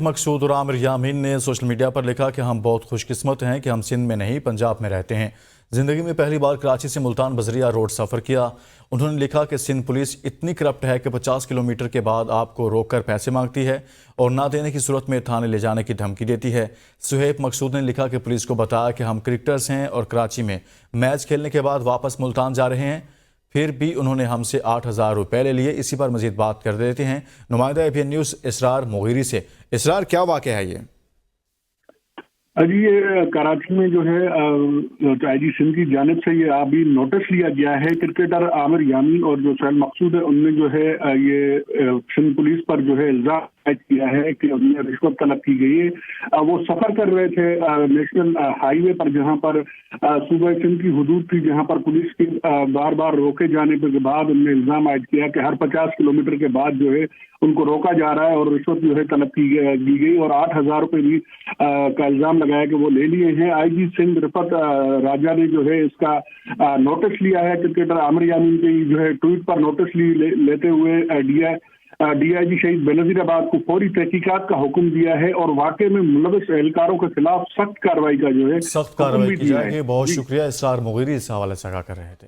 مقصود اور عامر یامین نے social media پر لکھا کہ ہم بہت خوش قسمت ہیں کہ ہم سندھ میں نہیں پنجاب میں رہتے ہیں۔ زندگی میں پہلی بار کراچی سے ملتان بذریعہ روڈ سفر کیا۔ انہوں نے لکھا کہ سندھ پولیس اتنی کرپٹ ہے کہ 50 کلومیٹر کے بعد آپ کو روک کر پیسے مانگتی ہے اور نہ دینے کی صورت میں تھانے لے جانے کی دھمکی دیتی ہے۔ سہیب مقصود نے لکھا کہ پولیس کو بتایا کہ ہم کرکٹرز ہیں اور کراچی میں میچ کھیلنے کے بعد واپس ملتان جا رہے ہیں، پھر بھی انہوں نے ہم سے 8,000 روپے لے لیے۔ اسی پر مزید بات کر دیتے ہیں نمائندہ ABN نیوز اسرار مغیری سے۔ اسرار، کیا واقعہ ہے یہ؟ جی، یہ کراچی میں جو ہے IG سندھ کی جانب سے یہ ابھی نوٹس لیا گیا ہے۔ کرکٹر عامر یامین اور جو سہیب مقصود ہے، ان نے جو ہے یہ سندھ پولیس پر جو ہے الزام کیا ہے کہ ان میں رشوت طلب کی گئی ہے۔ وہ سفر کر رہے تھے نیشنل ہائی وے پر، جہاں پر صوبہ سندھ کی حدود تھی، جہاں پر پولیس کی بار بار روکے جانے کے بعد ان نے الزام عائد کیا کہ ہر 50 کلومیٹر کے بعد جو ہے ان کو روکا جا رہا ہے اور رشوت جو ہے طلب کی گئی اور 8,000 روپے بھی کا الزام لگایا کہ وہ لے لیے ہیں۔ IG سندھ رفت راجہ نے جو ہے اس کا نوٹس لیا ہے۔ کرکٹر عامر یامین کی جو ہے ٹویٹ پر نوٹس لیتے ہوئے DIG شہید بینظیر آباد کو فوری تحقیقات کا حکم دیا ہے اور واقعے میں ملوث اہلکاروں کے خلاف سخت کارروائی کا جو ہے سخت کارروائی کی جائے گی۔ بہت شکریہ، اسرار مغیری اس حوالے سے آگاہ کر رہے تھے۔